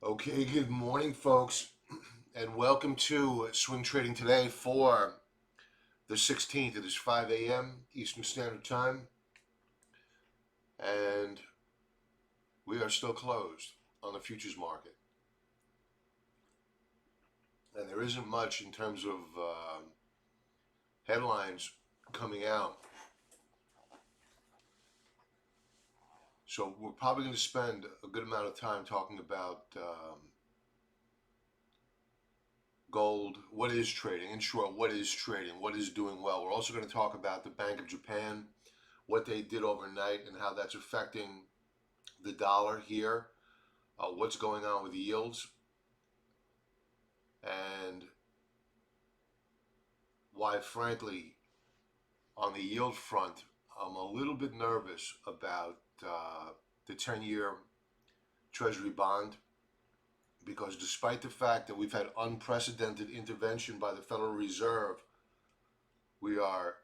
Okay, good morning, folks, and welcome to Swing Trading Today for the 16th. It is 5 a.m. Eastern Standard Time, and we are still closed on the futures market. And there isn't much in terms of headlines coming out. So we're probably going to spend a good amount of time talking about gold, what is trading, in short, what is trading, what is doing well. We're also going to talk about the Bank of Japan, what they did overnight, and how that's affecting the dollar here, what's going on with the yields, and why, frankly, on the yield front, I'm a little bit nervous about the 10-year Treasury bond because despite the fact that we've had unprecedented intervention by the Federal Reserve, we are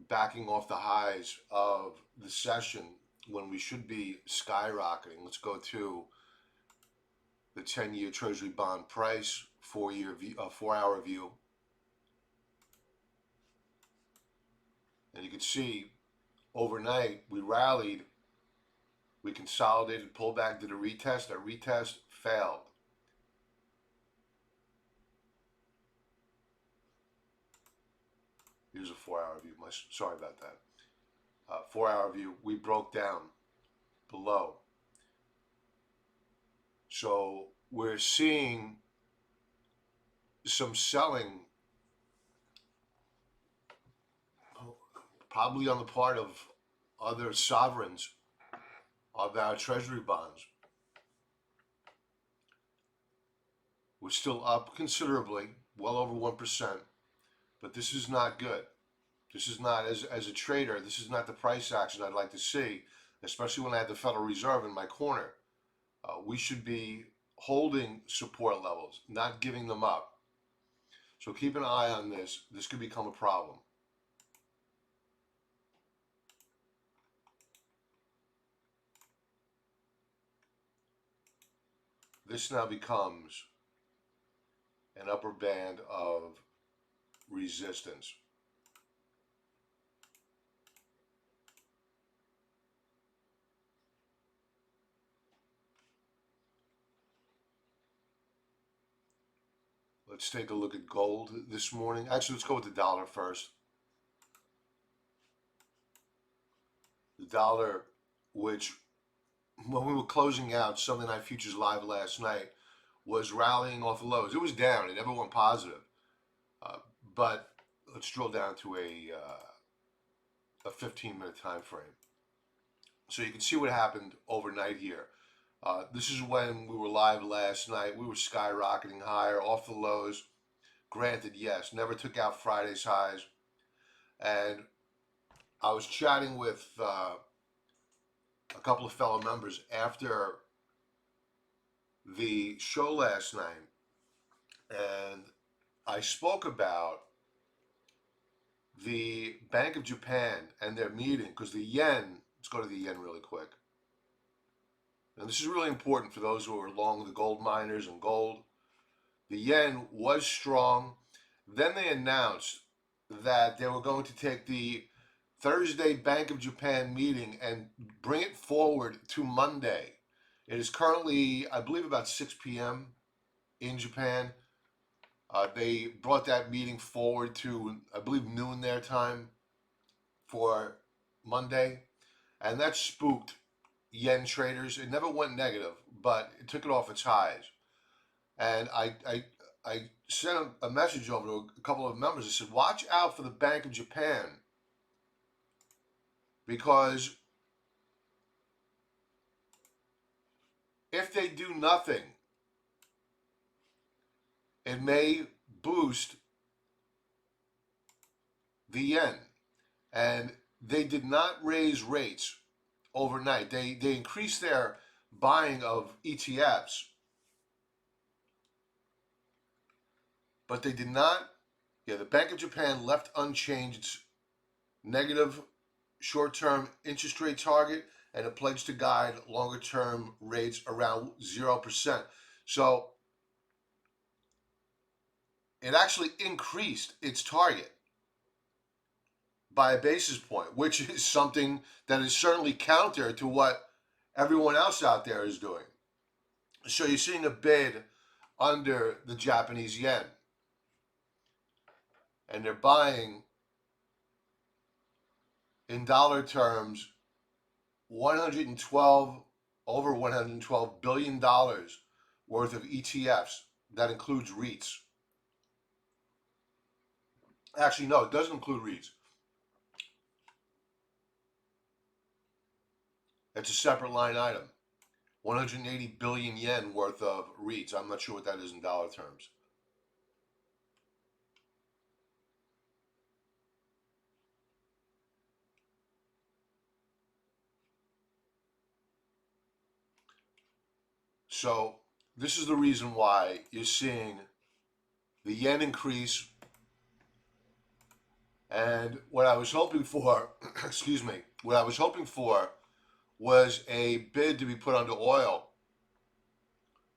backing off the highs of the session when we should be skyrocketing. Let's go to the 10-year Treasury bond price, 4-hour view. And you can see overnight we rallied, we consolidated, pulled back, did a retest. Our retest failed. Here's a 4-hour view. Sorry about that. 4-hour view, we broke down below. So we're seeing some selling, probably on the part of other sovereigns of our treasury bonds. We're still up considerably, well over 1%, but this is not good. This is not, as a trader, this is not the price action I'd like to see, especially when I have the Federal Reserve in my corner. We should be holding support levels, not giving them up. So keep an eye on this. This could become a problem. This now becomes an upper band of resistance. Let's take a look at gold this morning. Actually, let's go with the dollar first. The dollar, which when we were closing out Sunday Night Futures Live last night, was rallying off the lows. It was down. It never went positive. Uh, but let's drill down to a 15-minute time frame. So you can see what happened overnight here. This is when we were live last night. We were skyrocketing higher off the lows. Granted, yes, never took out Friday's highs. And I was chatting with a couple of fellow members after the show last night, and I spoke about the Bank of Japan and their meeting because the yen, let's go to the yen really quick. And this is really important for those who are long the gold miners and gold. The yen was strong. Then they announced that they were going to take the Thursday Bank of Japan meeting and bring it forward to Monday. It is currently, I believe, about 6 p.m. in Japan. They brought that meeting forward to, I believe, noon their time for Monday, and that spooked yen traders. It never went negative, but it took it off its highs. And I sent a message over to a couple of members. I said, watch out for the Bank of Japan because if they do nothing, it may boost the yen. And they did not raise rates overnight. They increased their buying of ETFs, but they did not. Yeah, the Bank of Japan left unchanged its negative short-term interest rate target and it pledged to guide longer-term rates around 0%. So it actually increased its target by a basis point, which is something that is certainly counter to what everyone else out there is doing. So you're seeing a bid under the Japanese yen, and they're buying in dollar terms 112 over $112 billion worth of ETFs. That includes REITs. Actually, no, it doesn't include REITs. It's a separate line item. 180 billion yen worth of REITs. I'm not sure what that is in dollar terms. So this is the reason why you're seeing the yen increase. And what I was hoping for, excuse me, what I was hoping for was a bid to be put under oil.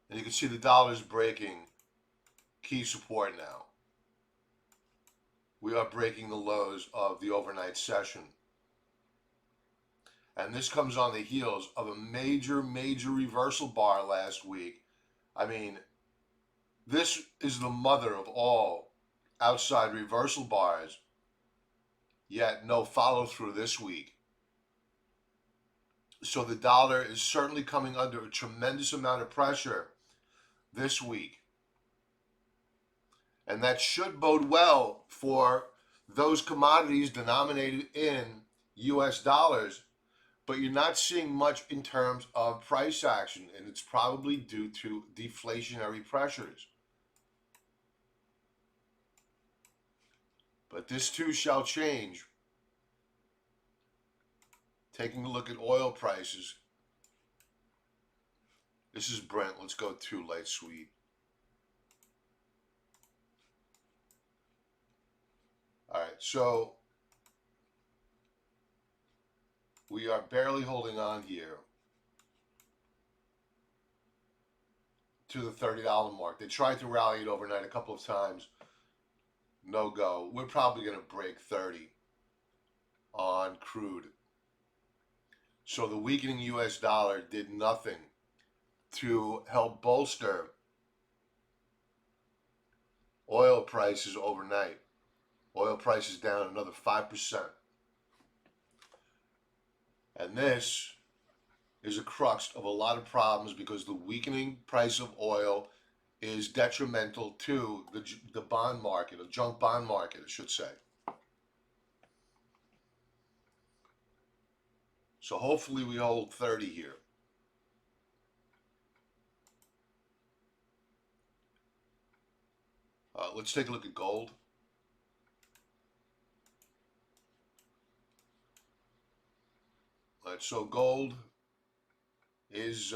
And you can see the dollar's breaking key support now. We are breaking the lows of the overnight session. And this comes on the heels of a major reversal bar last week. I mean, this is the mother of all outside reversal bars, yet no follow through this week. So the dollar is certainly coming under a tremendous amount of pressure this week. And that should bode well for those commodities denominated in US dollars, but you're not seeing much in terms of price action, and it's probably due to deflationary pressures. But this too shall change. Taking a look at oil prices. This is Brent. Let's go to light sweet. All right, so we are barely holding on here to the $30 mark. They tried to rally it overnight a couple of times. No go. We're probably going to break 30 on crude. So the weakening US dollar did nothing to help bolster oil prices overnight. Oil prices down another 5%. And this is a crux of a lot of problems because the weakening price of oil is detrimental to the bond market, a junk bond market, I should say. So hopefully we hold 30 here. Let's take a look at gold. All right, so gold is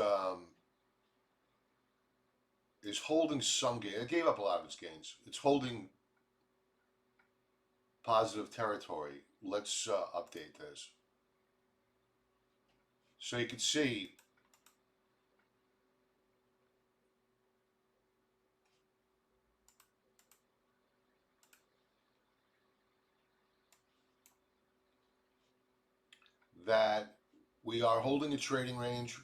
holding some gain. It gave up a lot of its gains. It's holding positive territory. Let's update this. So you can see that we are holding a trading range.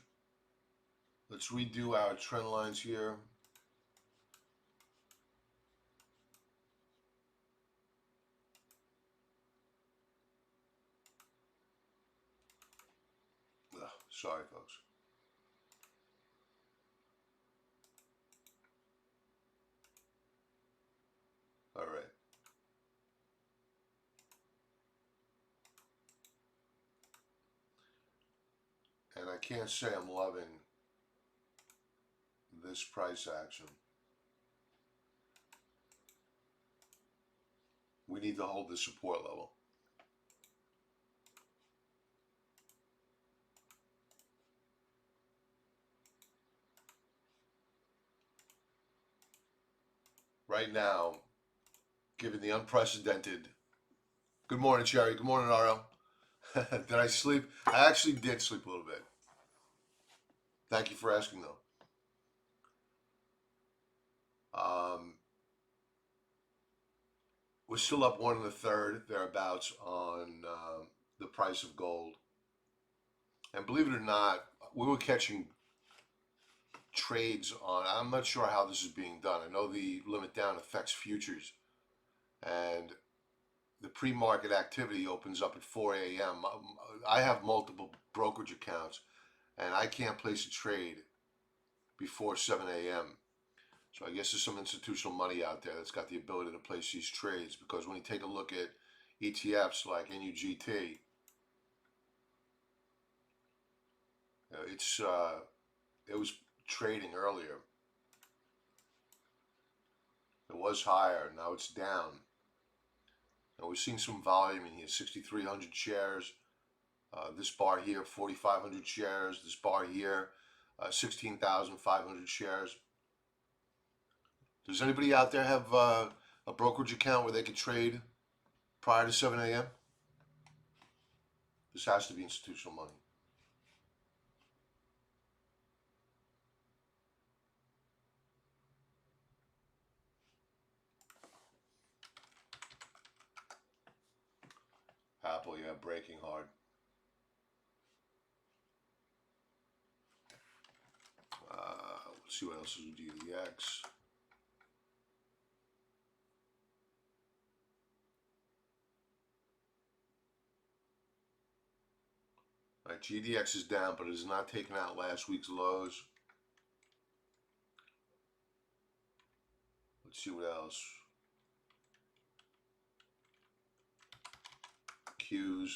Let's redo our trend lines here. Ugh, sorry, folks. All right. And I can't say I'm loving this price action. We need to hold the support level. Right now, given the unprecedented. Good morning, Cherry. Good morning, Aro. Did I sleep? I actually did sleep a little bit. Thank you for asking, though. Um, we're still up 1 1/3 thereabouts on the price of gold. And believe it or not, we were catching trades on. I'm not sure how this is being done. I know the limit down affects futures, and the pre-market activity opens up at 4 a.m. I have multiple brokerage accounts, and I can't place a trade before 7 a.m. So I guess there's some institutional money out there that's got the ability to place these trades, because when you take a look at ETFs like NUGT, it was trading earlier. It was higher, now it's down. And we're seeing some volume in here, 6,300 shares. This bar here, 4,500 shares. This bar here, 16,500 shares. Does anybody out there have a brokerage account where they could trade prior to 7 a.m.? This has to be institutional money. Apple, yeah, breaking hard. Let's see what else is with GDX. All right, GDX is down, but it is not taking out last week's lows. Let's see what else. Qs.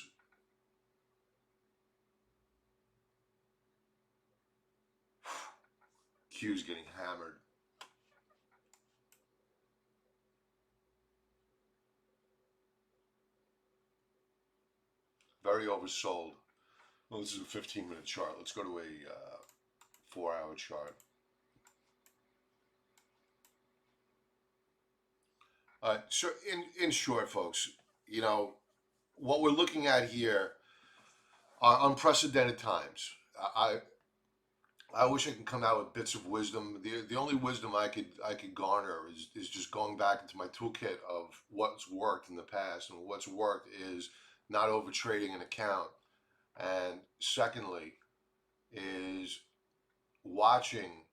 Q's getting hammered. Very oversold. Well, this is a 15-minute chart. Let's go to a 4-hour chart. So in short, folks, what we're looking at here are unprecedented times. I I wish I could come out with bits of wisdom. The only wisdom I could garner is just going back into my toolkit of what's worked in the past, and what's worked is not over trading an account, and secondly is watching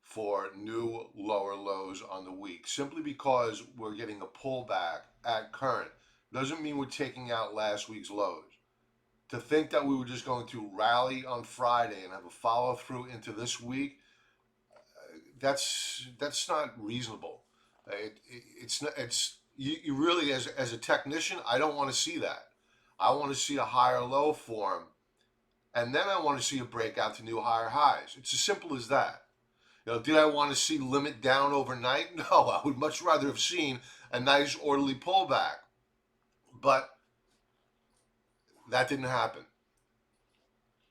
for new lower lows on the week. Simply because we're getting a pullback at current doesn't mean we're taking out last week's lows. To think that we were just going to rally on Friday and have a follow through into this week, that's not reasonable. It's not. It's you really, as a technician, I don't want to see that. I want to see a higher low form, and then I want to see a breakout to new higher highs. It's as simple as that. Did I want to see limit down overnight? No, I would much rather have seen a nice orderly pullback, but that didn't happen.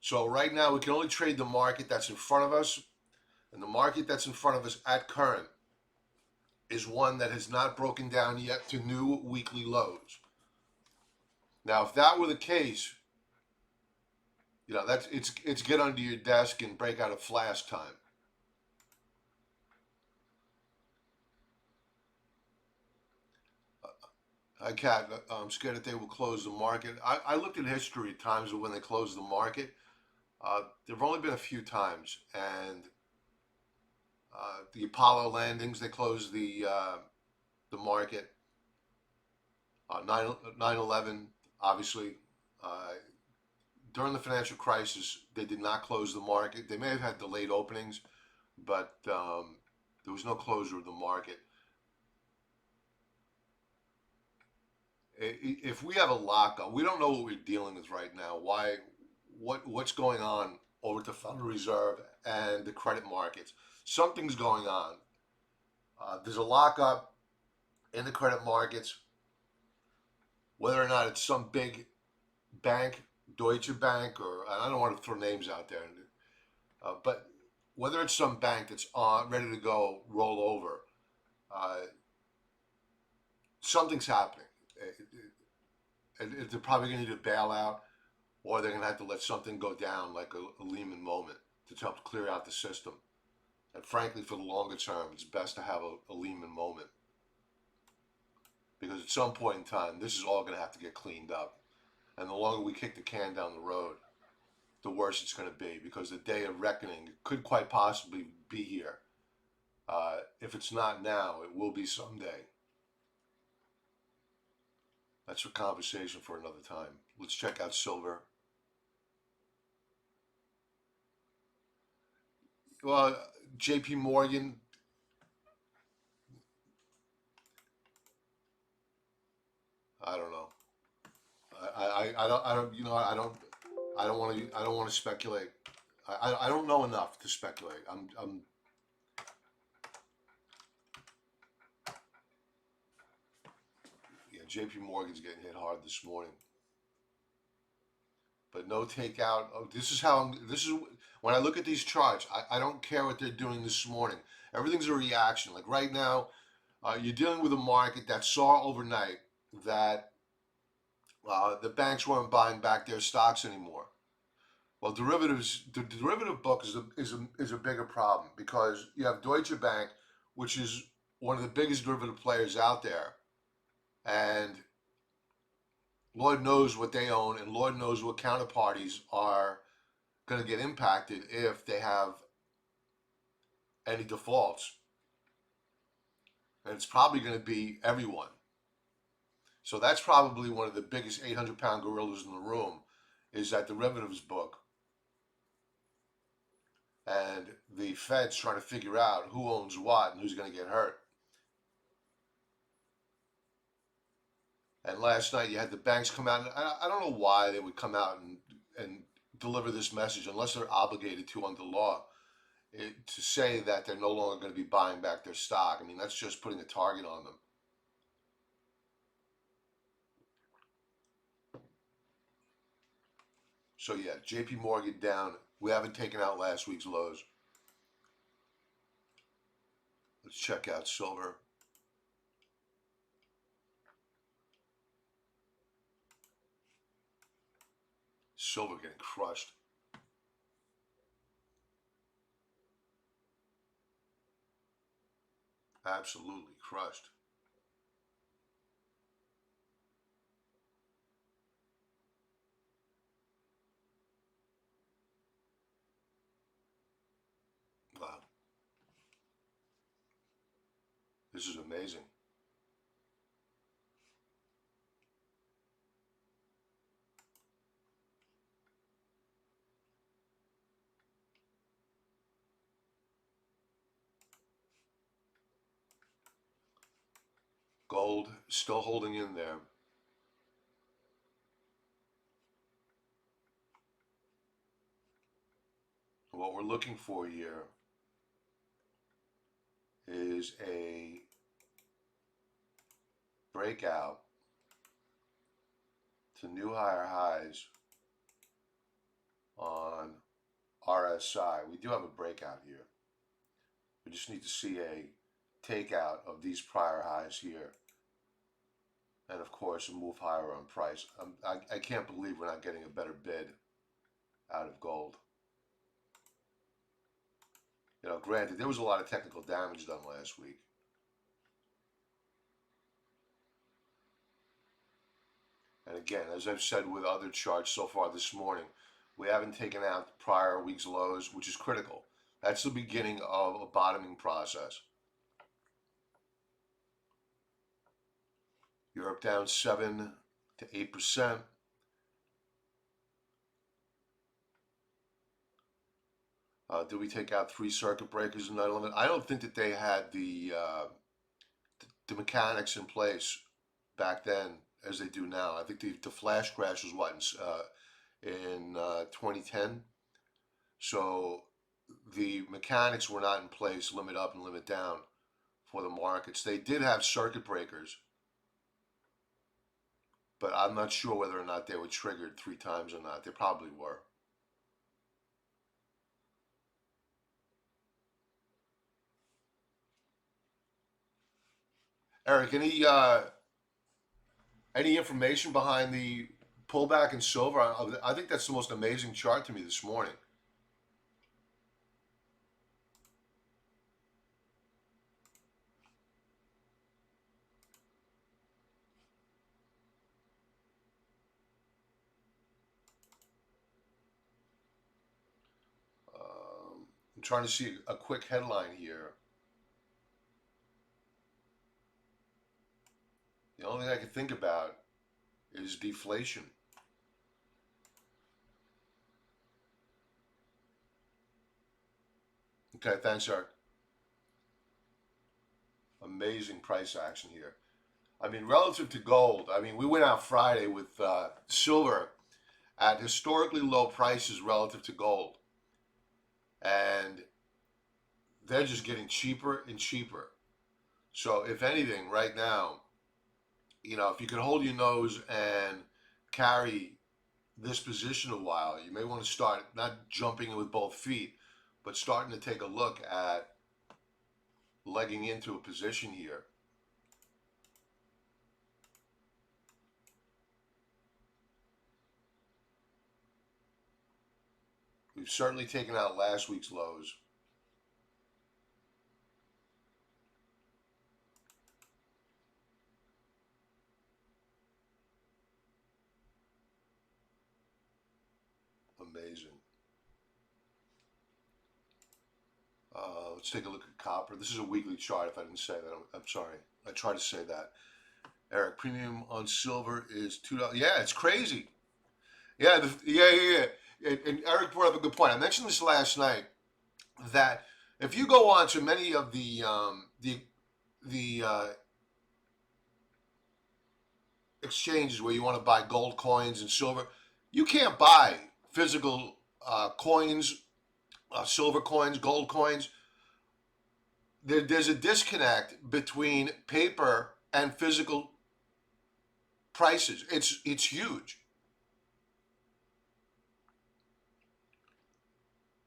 So right now we can only trade the market that's in front of us, and the market that's in front of us at current is one that has not broken down yet to new weekly lows. Now, if that were the case, that's it's get under your desk and break out a flash time. I'm scared that they will close the market. I looked at history at times of when they closed the market. There have only been a few times, and the Apollo landings, they closed the market. 9/11, obviously. During the financial crisis, they did not close the market. They may have had delayed openings, but there was no closure of the market. If we have a lockup, we don't know what we're dealing with right now. What's going on over at the Federal Reserve and the credit markets? Something's going on. There's a lockup in the credit markets. Whether or not it's some big bank, Deutsche Bank, or I don't want to throw names out there, but whether it's some bank that's ready to go roll over, something's happening. They're probably going to need a bailout, or they're going to have to let something go down like a Lehman moment to help clear out the system. And frankly, for the longer term, it's best to have a Lehman moment, because at some point in time, this is all going to have to get cleaned up. And the longer we kick the can down the road, the worse it's going to be, because the day of reckoning could quite possibly be here. If it's not now, it will be someday. That's a conversation for another time. Let's check out silver. Well, J.P. Morgan, I don't know. I don't, I don't want to speculate. I don't know enough to speculate. Yeah, J.P. Morgan's getting hit hard this morning, but no takeout. Oh, this is when I look at these charts. I don't care what they're doing this morning. Everything's a reaction. Like right now, you're dealing with a market that saw overnight that the banks weren't buying back their stocks anymore. Well, the derivative book is a bigger problem, because you have Deutsche Bank, which is one of the biggest derivative players out there, and Lord knows what they own, and Lord knows what counterparties are going to get impacted if they have any defaults, and it's probably going to be everyone. So that's probably one of the biggest 800-pound gorillas in the room, is that derivatives book, and the Fed's trying to figure out who owns what and who's going to get hurt. And last night you had the banks come out, and I don't know why they would come out and deliver this message unless they're obligated to under law, to say that they're no longer going to be buying back their stock. I mean, that's just putting a target on them. So yeah, J.P. Morgan down. We haven't taken out last week's lows. Let's check out silver. Silver getting crushed. Absolutely crushed. Wow. This is amazing. Gold still holding in there. What we're looking for here is a breakout to new higher highs on RSI. We do have a breakout here. We just need to see a takeout of these prior highs here. And of course, a move higher on price. I can't believe we're not getting a better bid out of gold. You know, granted, there was a lot of technical damage done last week. And again, as I've said with other charts so far this morning, we haven't taken out the prior week's lows, which is critical. That's the beginning of a bottoming process. Europe down 7 to 8%. Did we take out 3 circuit breakers in 9/11? I don't think that they had the mechanics in place back then as they do now. I think the flash crash was what, in 2010. So the mechanics were not in place, limit up and limit down, for the markets. They did have circuit breakers, but I'm not sure whether or not they were triggered 3 times or not. They probably were. Eric, any information behind the pullback in silver? I think that's the most amazing chart to me this morning. I'm trying to see a quick headline here. The only thing I can think about is deflation. Okay, thanks, Eric. Amazing price action here. I mean, relative to gold, I mean, we went out Friday with silver at historically low prices relative to gold. And they're just getting cheaper and cheaper. So, if anything, right now, if you can hold your nose and carry this position a while, you may want to start not jumping in with both feet, but starting to take a look at legging into a position here. We've certainly taken out last week's lows. Amazing. Let's take a look at copper. This is a weekly chart. If I didn't say that, I'm sorry. I tried to say that. Eric, premium on silver is $2. Yeah, it's crazy. Yeah, yeah. And Eric brought up a good point. I mentioned this last night that if you go on to many of the exchanges where you want to buy gold coins and silver, you can't buy physical coins, silver coins, gold coins. There's a disconnect between paper and physical prices. It's huge.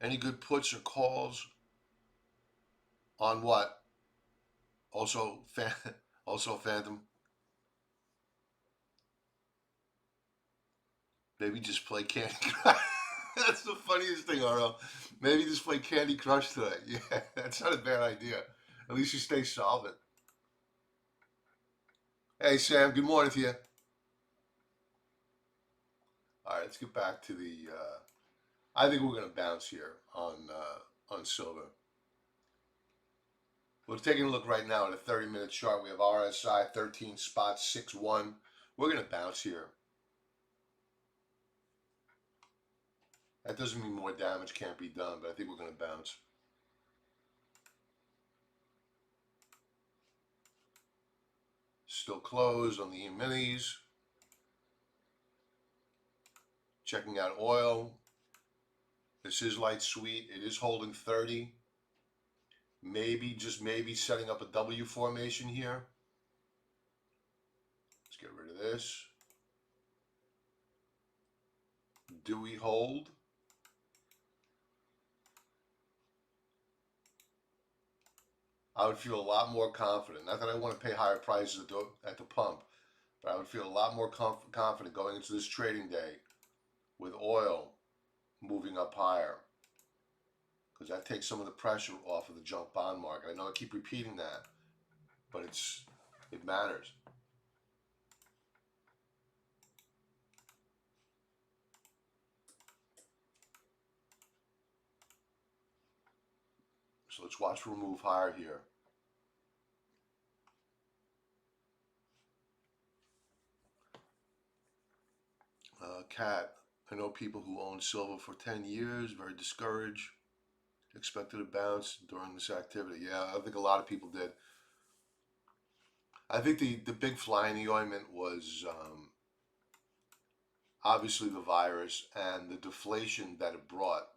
Any good puts or calls on what? Also, also Phantom. Maybe just play Candy Crush. That's the funniest thing, RL. Maybe just play Candy Crush today. Yeah, that's not a bad idea. At least you stay solvent. Hey, Sam, good morning to you. All right, let's get back to the. I think we're going to bounce here on silver. We're taking a look right now at a 30-minute chart. We have RSI 13 spots 6-1. We're going to bounce here. That doesn't mean more damage can't be done, but I think we're going to bounce. Still closed on the E-minis. Checking out oil. This is light sweet. It is holding 30. Maybe, just maybe, setting up a W formation here. Let's get rid of this. Do we hold? I would feel a lot more confident. Not that I want to pay higher prices at the pump, but I would feel a lot more confident going into this trading day with oil moving up higher, because that takes some of the pressure off of the junk bond market. I know I keep repeating that, but it matters. So let's watch for a move higher here. Cat, I know people who own silver for 10 years, very discouraged, expected a bounce during this activity. Yeah, I think a lot of people did. I think the big fly in the ointment was obviously the virus and the deflation that it brought.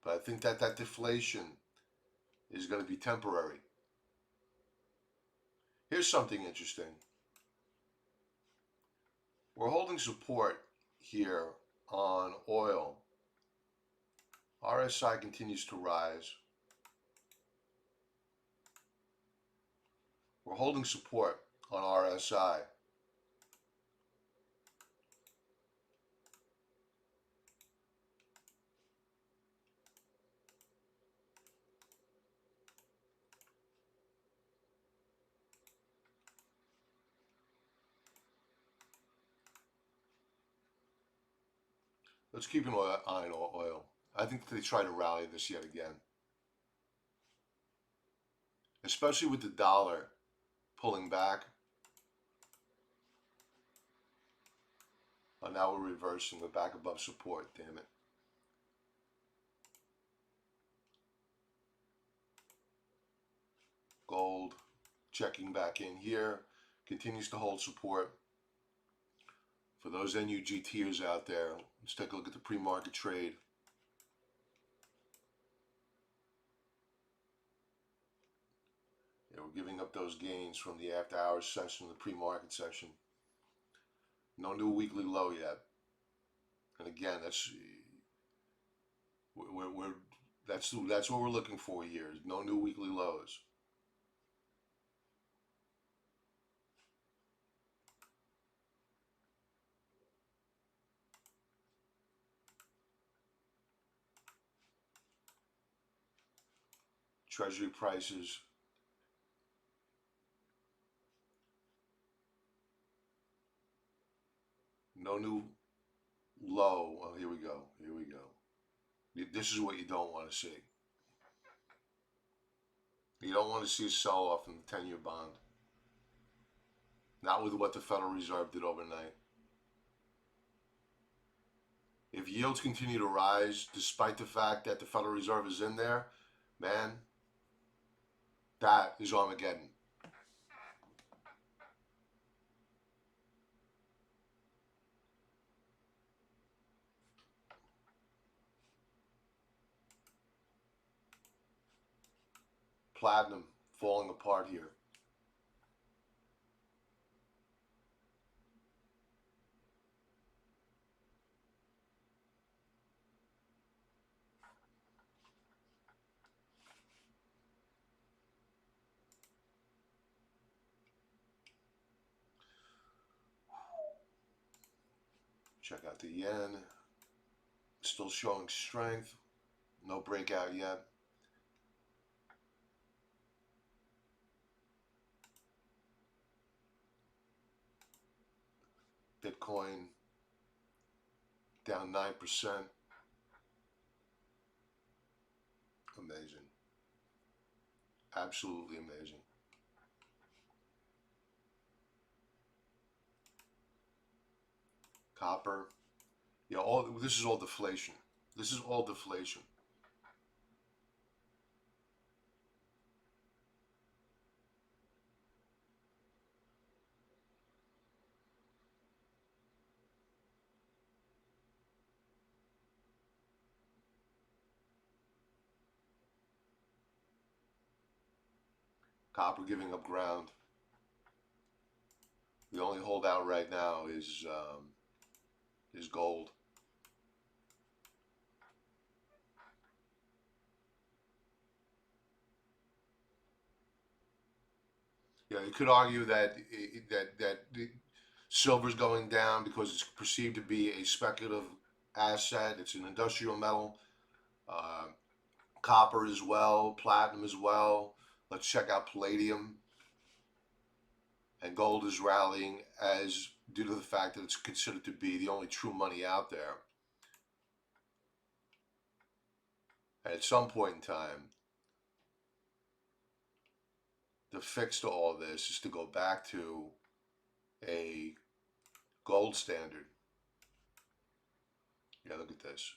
But I think that deflation is going to be temporary. Here's something interesting. We're holding support here on oil. RSI continues to rise. We're holding support on RSI. Let's keep an eye on oil. I think they try to rally this yet again, especially with the dollar pulling back. Oh, now we're reversing. We're back above support. Damn it. Gold checking back in here. Continues to hold support. For those NUGTers out there, let's take a look at the pre-market trade. Yeah, we're giving up those gains from the after hours session, the pre-market session. No new weekly low yet. And again, that's what we're looking for here. No new weekly lows. Treasury prices. No new low. Oh, here we go. Here we go. This is what you don't want to see. You don't want to see a sell-off in the 10-year bond. Not with what the Federal Reserve did overnight. If yields continue to rise, despite the fact that the Federal Reserve is in there, man, that is Armageddon. Platinum falling apart here. Check out the yen. Still showing strength. No breakout yet. Bitcoin down 9%. Amazing. Absolutely amazing. Copper. Yeah, this is all deflation. This is all deflation. Copper giving up ground. The only holdout right now is gold. Yeah, you could argue that silver's going down because it's perceived to be a speculative asset. It's an industrial metal. Uh, Copper as well, platinum as well. Let's check out palladium. And gold is rallying as due to the fact that it's considered to be the only true money out there. And at some point in time, the fix to all this is to go back to a gold standard. Yeah, look at this.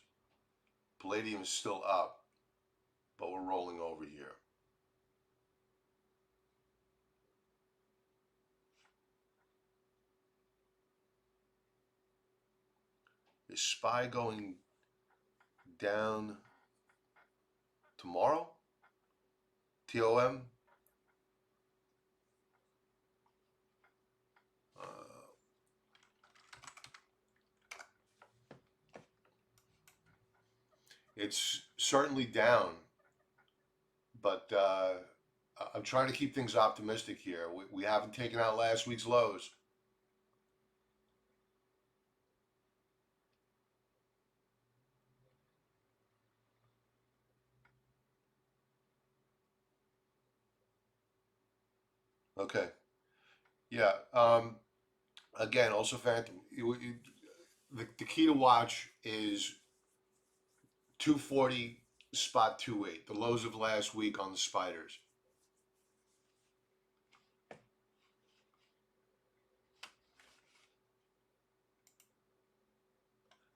Palladium is still up, but we're rolling over here. Is SPY going down tomorrow? TOM? It's certainly down, but I'm trying to keep things optimistic here. We haven't taken out last week's lows. Okay. Yeah. Again, also Phantom. the key to watch is 240 spot 28, the lows of last week on the spiders.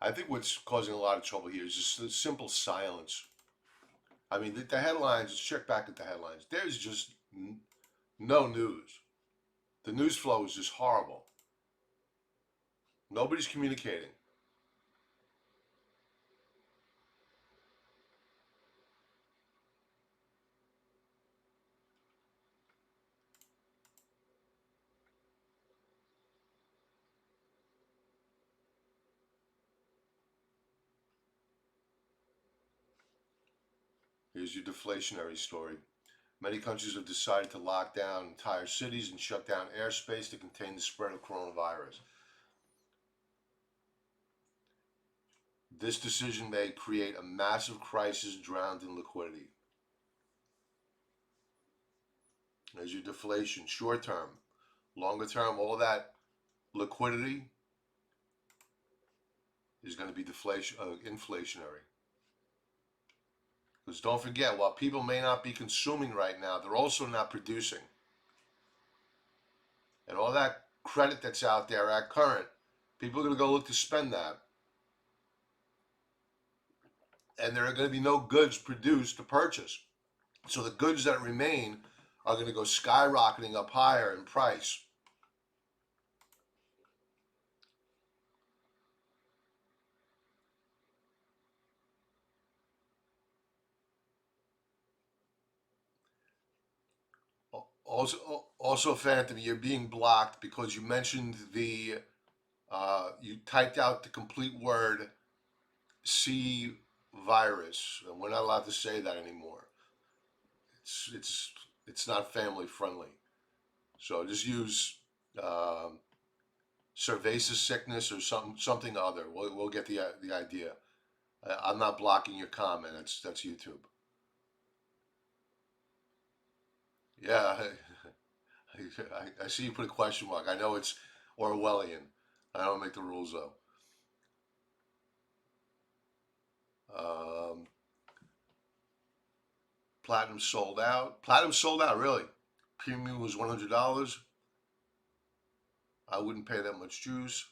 I think what's causing a lot of trouble here is just the simple silence. I mean, the headlines, check back at the headlines. There's just no news. The news flow is just horrible. Nobody's communicating. Here's your deflationary story. Many countries have decided to lock down entire cities and shut down airspace to contain the spread of coronavirus. This decision may create a massive crisis drowned in liquidity. There's your deflation, short term. Longer term, all that liquidity is going to be inflationary. Because don't forget, while people may not be consuming right now, they're also not producing. And all that credit that's out there at current, people are going to go look to spend that. And there are going to be no goods produced to purchase. So the goods that remain are going to go skyrocketing up higher in price. Also, Phantom, you're being blocked because you mentioned you typed out the complete word C virus, and we're not allowed to say that anymore. It's it's it's not family friendly. So just use cerveza sickness or something other. We'll get the idea. I'm not blocking your comment. That's YouTube. Yeah, I see you put a question mark. I know it's Orwellian. I don't make the rules though. Um, Platinum sold out. Platinum sold out, really. Premium was $100. I wouldn't pay that much juice.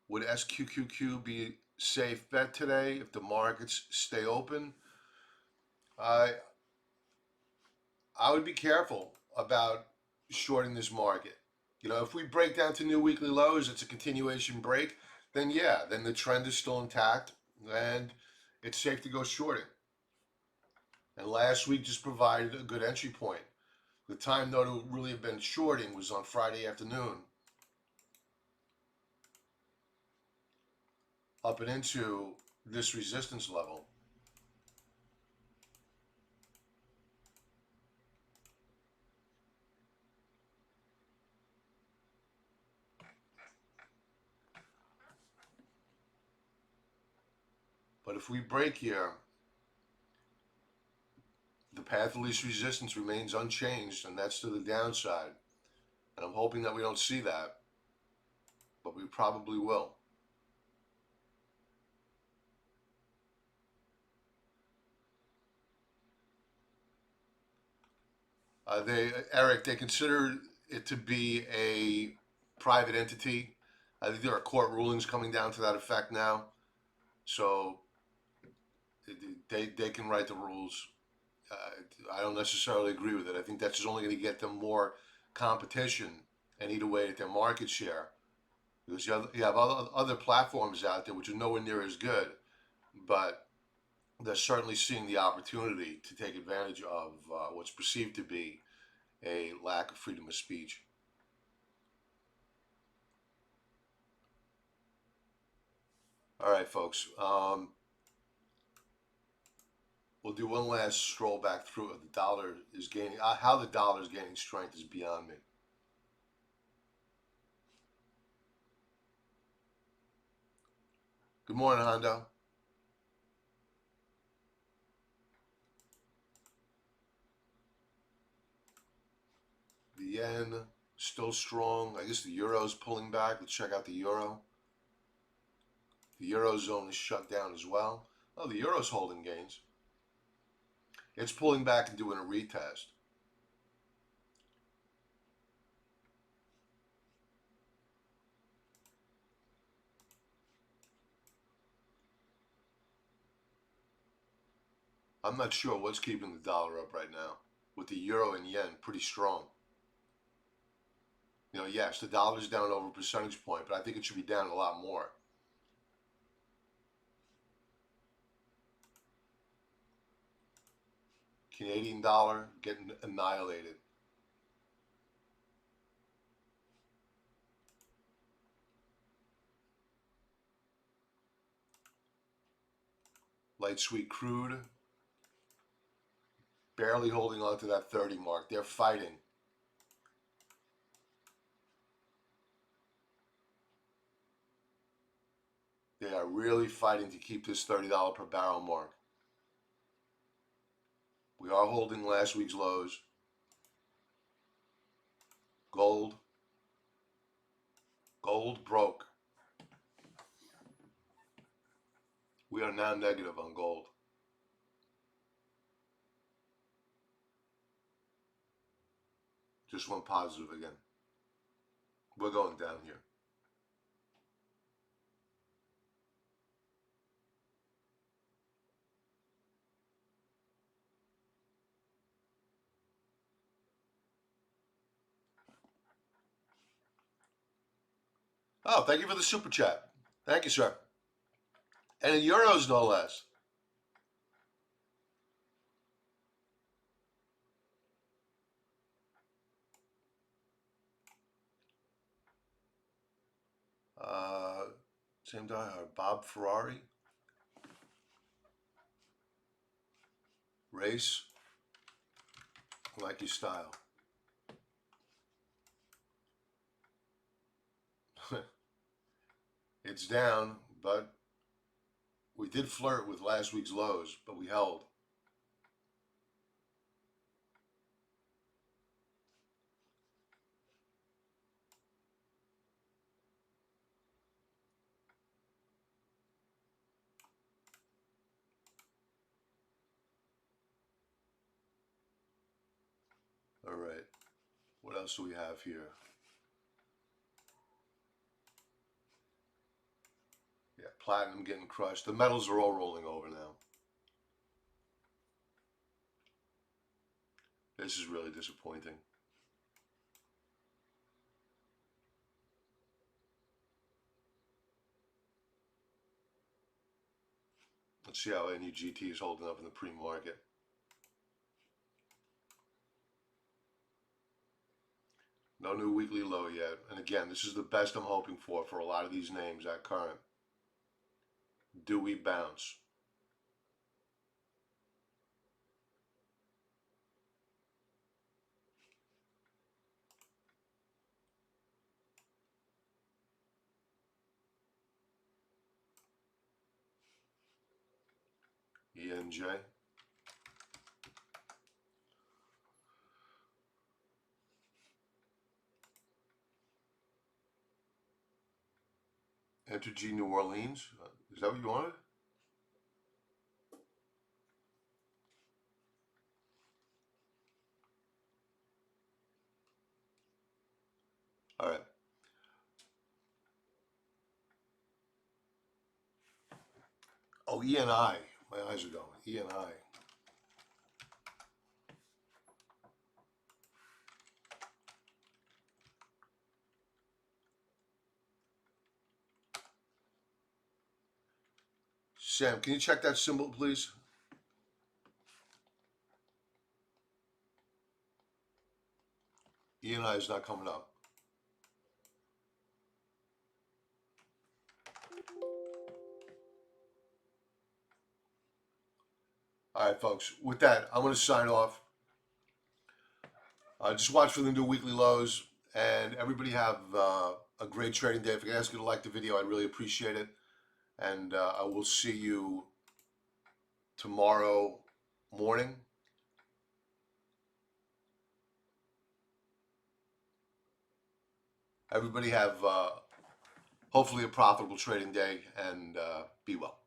Would SQQQ be safe bet today if the markets stay open? I I would be careful about shorting this market. You know, if we break down to new weekly lows, it's a continuation break, then yeah, then the trend is still intact and it's safe to go shorting. And last week just provided a good entry point. The time, though, to really have been shorting was on Friday afternoon, up and into this resistance level. But if we break here, the path of least resistance remains unchanged, and that's to the downside. And I'm hoping that we don't see that, but we probably will. They consider it to be a private entity. I think there are court rulings coming down to that effect now. So they can write the rules. I don't necessarily agree with it. I think that's just only going to get them more competition and eat away at their market share. Because you have other platforms out there which are nowhere near as good, but they're certainly seeing the opportunity to take advantage of what's perceived to be a lack of freedom of speech. All right, folks. We'll do one last stroll back through it. The dollar is gaining. How the dollar is gaining strength is beyond me. Good morning, Hondo. The yen still strong. I guess the euro is pulling back. Let's check out the euro. The Eurozone is shut down as well. Oh, the Euro's holding gains. It's pulling back and doing a retest. I'm not sure what's keeping the dollar up right now. With the euro and yen pretty strong. You know, yes, the dollar's down over a percentage point, but I think it should be down a lot more. Canadian dollar getting annihilated. Light sweet crude barely holding on to that 30 mark. They're fighting. They are really fighting to keep this $30 per barrel mark. We are holding last week's lows. Gold. Gold broke. We are now negative on gold. Just went positive again. We're going down here. Oh, thank you for the super chat. Thank you, sir. And in euros, no less. Same diehard. Bob Ferrari. Race. I like your style. It's down, but we did flirt with last week's lows, but we held. All right. What else do we have here? Yeah, platinum getting crushed. The metals are all rolling over now. This is really disappointing. Let's see how NUGT is holding up in the pre-market. No new weekly low yet. And again, this is the best I'm hoping for a lot of these names at current. Do we bounce? ENJ. Entergy New Orleans. Is that what you wanted? All right. Oh, ENI. My eyes are going. ENI. Sam, can you check that symbol, please? ENI is not coming up. All right, folks. With that, I'm going to sign off. Just watch for the new weekly lows, and everybody have a great trading day. If I can ask you to like the video, I'd really appreciate it. And I will see you tomorrow morning. Everybody have hopefully a profitable trading day, and be well.